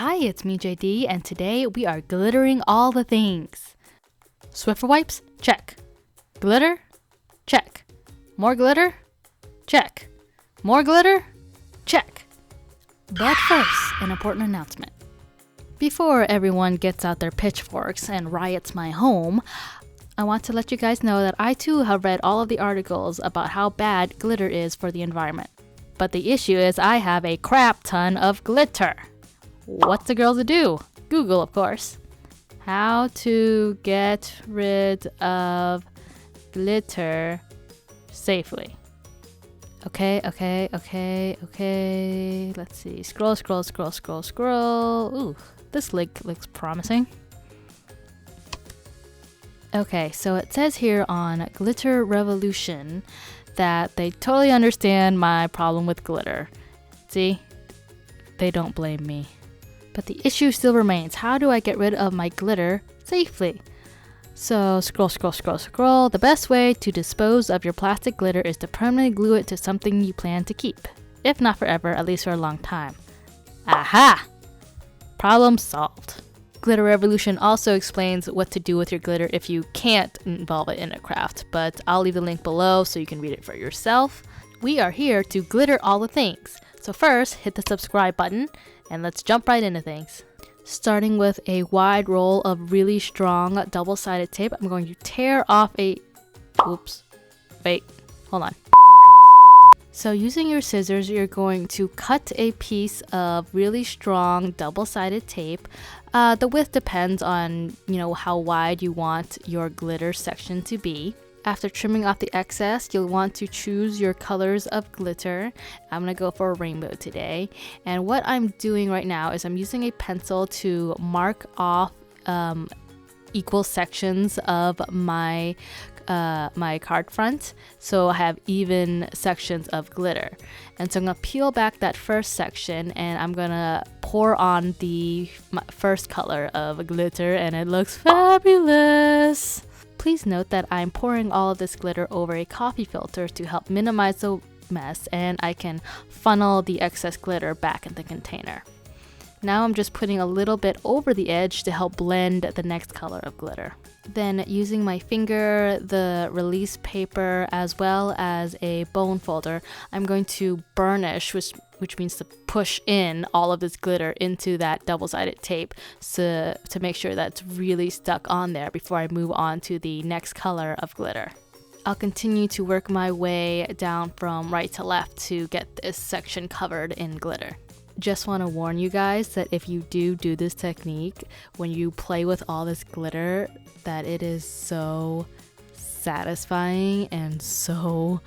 Hi, it's me JD, and today we are glittering all the things. Swiffer wipes? Check. Glitter? Check. More glitter? Check. More glitter? Check. But first, an important announcement. Before everyone gets out their pitchforks and riots my home, I want to let you guys know that I too have read all of the articles about how bad glitter is for the environment. But the issue is I have a crap ton of glitter. What's the girl to do? Google, of course. How to get rid of glitter safely. Okay. Let's see. Scroll. Ooh, this link looks promising. Okay, so it says here on Glitter Revolution that they totally understand my problem with glitter. See? They don't blame me. But the issue still remains. How do I get rid of my glitter safely? So scroll. The best way to dispose of your plastic glitter is to permanently glue it to something you plan to keep. If not forever, at least for a long time. Aha! Problem solved. Glitter Revolution also explains what to do with your glitter if you can't involve it in a craft, but I'll leave the link below so you can read it for yourself. We are here to glitter all the things. So first, hit the subscribe button and let's jump right into things. Starting with a wide roll of really strong double-sided tape, I'm going to tear off hold on. So using your scissors, you're going to cut a piece of really strong double-sided tape. The width depends on, how wide you want your glitter section to be. After trimming off the excess, you'll want to choose your colors of glitter. I'm going to go for a rainbow today. And what I'm doing right now is I'm using a pencil to mark off equal sections of my card front, so I have even sections of glitter. And so I'm going to peel back that first section and I'm going to pour on the first color of glitter, and it looks fabulous. Please note that I'm pouring all of this glitter over a coffee filter to help minimize the mess, and I can funnel the excess glitter back in the container. Now I'm just putting a little bit over the edge to help blend the next color of glitter. Then using my finger, the release paper, as well as a bone folder, I'm going to burnish, which means to push in all of this glitter into that double-sided tape to make sure that's really stuck on there before I move on to the next color of glitter. I'll continue to work my way down from right to left to get this section covered in glitter. Just want to warn you guys that if you do this technique, when you play with all this glitter, that it is so satisfying and so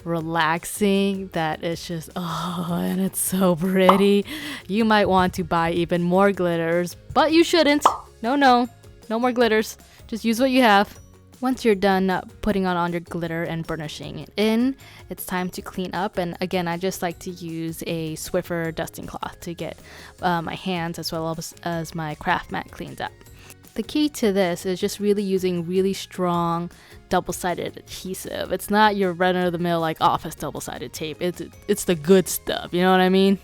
relaxing that it's just, and it's so pretty. You might want to buy even more glitters, but you shouldn't. No more glitters. Just use what you have. Once you're done putting on your glitter and burnishing it in, it's time to clean up. And again, I just like to use a Swiffer dusting cloth to get my hands as well as my craft mat cleaned up. The key to this is just really using really strong double-sided adhesive. It's not your run-of-the-mill like office double-sided tape. It's the good stuff, you know what I mean?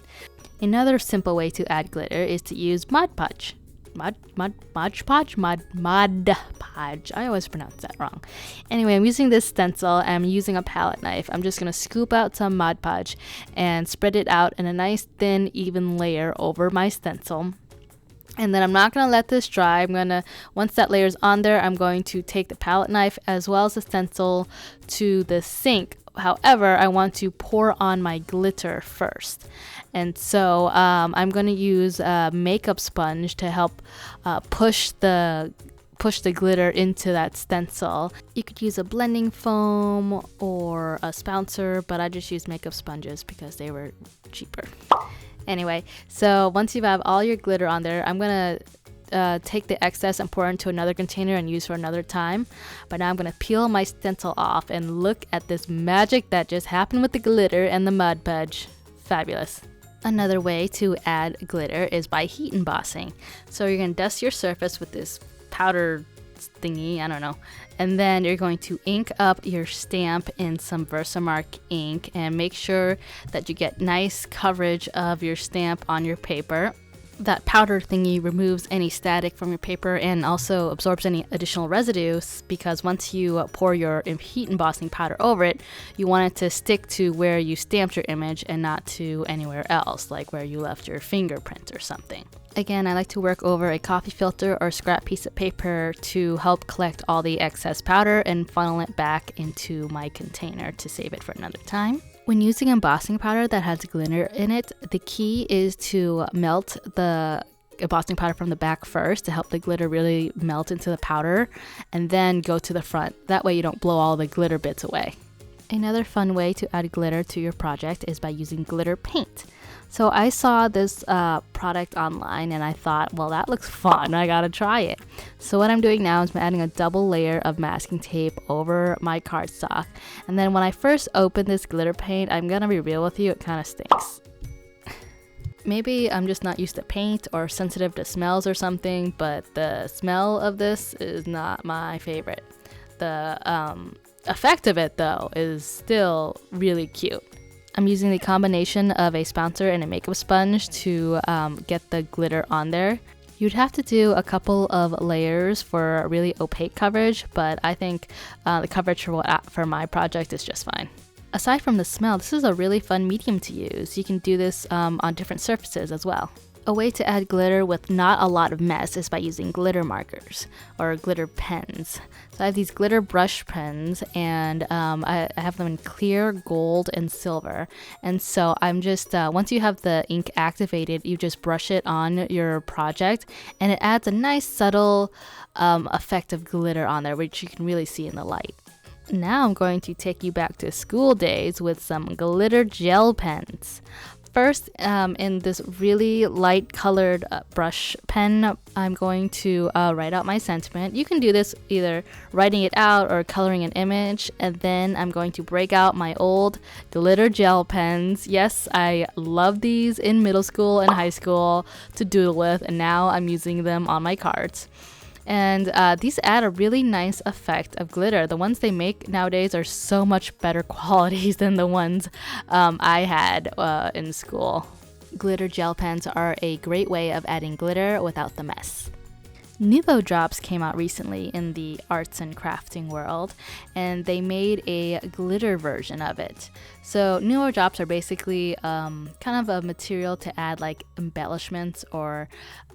Another simple way to add glitter is to use Mod Podge. Mod Podge. I always pronounce that wrong. Anyway, I'm using this stencil. I'm using a palette knife. I'm just going to scoop out some Mod Podge and spread it out in a nice thin, even layer over my stencil. And then I'm not going to let this dry. Once that layer's on there, I'm going to take the palette knife as well as the stencil to the sink. However, I want to pour on my glitter first. And so I'm going to use a makeup sponge to help push the glitter into that stencil. You could use a blending foam or a spouncer, but I just used makeup sponges because they were cheaper. Anyway, so once you have all your glitter on there, I'm going to take the excess and pour it into another container and use for another time. But now I'm going to peel my stencil off and look at this magic that just happened with the glitter and the Mod Podge. Fabulous. Another way to add glitter is by heat embossing. So you're going to dust your surface with this powder thingy, I don't know. And then you're going to ink up your stamp in some Versamark ink and make sure that you get nice coverage of your stamp on your paper. That powder thingy removes any static from your paper and also absorbs any additional residues, because once you pour your heat embossing powder over it, you want it to stick to where you stamped your image and not to anywhere else, like where you left your fingerprint or something. Again, I like to work over a coffee filter or scrap piece of paper to help collect all the excess powder and funnel it back into my container to save it for another time. When using embossing powder that has glitter in it, the key is to melt the embossing powder from the back first to help the glitter really melt into the powder, and then go to the front. That way you don't blow all the glitter bits away. Another fun way to add glitter to your project is by using glitter paint. So I saw this product online and I thought, well, that looks fun, I gotta try it. So what I'm doing now is I'm adding a double layer of masking tape over my cardstock. And then when I first opened this glitter paint, I'm gonna be real with you, it kind of stinks. Maybe I'm just not used to paint or sensitive to smells or something, but the smell of this is not my favorite. The effect of it though is still really cute. I'm using the combination of a sponsor and a makeup sponge to get the glitter on there. You'd have to do a couple of layers for really opaque coverage, but I think the coverage for my project is just fine. Aside from the smell, this is a really fun medium to use. You can do this on different surfaces as well. A way to add glitter with not a lot of mess is by using glitter markers or glitter pens. So I have these glitter brush pens, and I have them in clear, gold, and silver. And so I'm just, once you have the ink activated, you just brush it on your project, and it adds a nice subtle effect of glitter on there, which you can really see in the light. Now I'm going to take you back to school days with some glitter gel pens. First, in this really light colored brush pen, I'm going to write out my sentiment. You can do this either writing it out or coloring an image, and then I'm going to break out my old glitter gel pens. Yes, I loved these in middle school and high school to doodle with, and now I'm using them on my cards. And these add a really nice effect of glitter. The ones they make nowadays are so much better qualities than the ones I had in school. Glitter gel pens are a great way of adding glitter without the mess. Nuvo Drops came out recently in the arts and crafting world, and they made a glitter version of it. So Nuvo Drops are basically kind of a material to add like embellishments or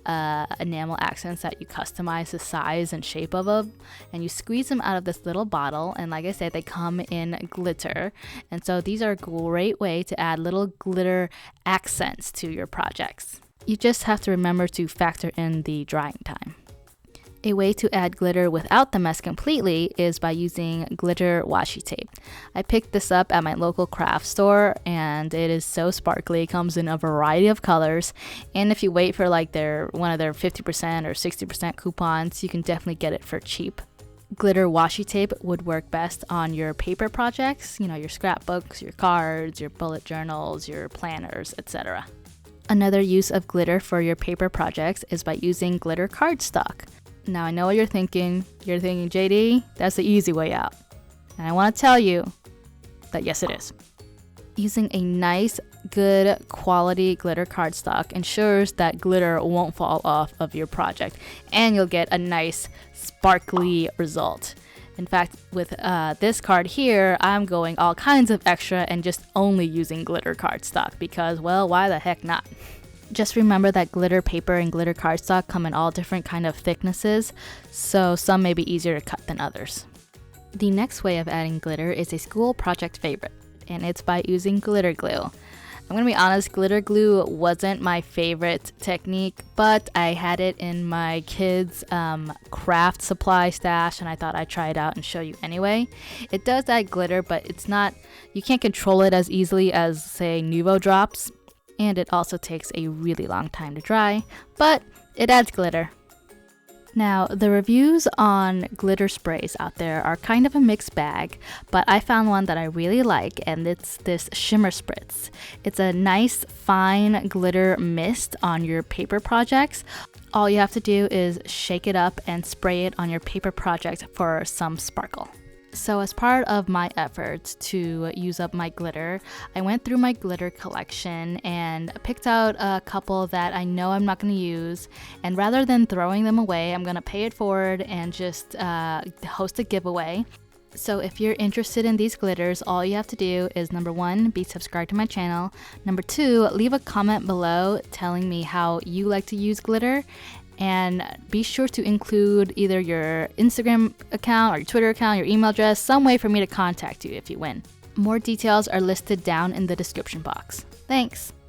enamel accents that you customize the size and shape of them, and you squeeze them out of this little bottle, and like I said, they come in glitter, and so these are a great way to add little glitter accents to your projects. You just have to remember to factor in the drying time. A way to add glitter without the mess completely is by using glitter washi tape. I picked this up at my local craft store, and it is so sparkly. It comes in a variety of colors, and if you wait for like one of their 50% or 60% coupons, you can definitely get it for cheap. Glitter washi tape would work best on your paper projects, your scrapbooks, your cards, your bullet journals, your planners, etc. Another use of glitter for your paper projects is by using glitter cardstock. Now I know what you're thinking. You're thinking, JD, that's the easy way out. And I want to tell you that yes, it is. Using a nice, good quality glitter cardstock ensures that glitter won't fall off of your project, and you'll get a nice, sparkly result. In fact, with this card here, I'm going all kinds of extra and just only using glitter cardstock because, well, why the heck not? Just remember that glitter paper and glitter cardstock come in all different kind of thicknesses, so some may be easier to cut than others. The next way of adding glitter is a school project favorite, and it's by using glitter glue. I'm gonna be honest, glitter glue wasn't my favorite technique, but I had it in my kids' craft supply stash, and I thought I'd try it out and show you anyway. It does add glitter, but you can't control it as easily as, say, Nuvo Drops. And it also takes a really long time to dry, but it adds glitter. Now, the reviews on glitter sprays out there are kind of a mixed bag, but I found one that I really like, and it's this Shimmer Spritz. It's a nice, fine glitter mist on your paper projects. All you have to do is shake it up and spray it on your paper project for some sparkle. So as part of my efforts to use up my glitter, I went through my glitter collection and picked out a couple that I know I'm not going to use, and rather than throwing them away, I'm going to pay it forward and just host a giveaway. So if you're interested in these glitters, all you have to do is number 1, be subscribed to my channel. Number 2, leave a comment below telling me how you like to use glitter. And be sure to include either your Instagram account or your Twitter account, your email address, some way for me to contact you if you win. More details are listed down in the description box. Thanks!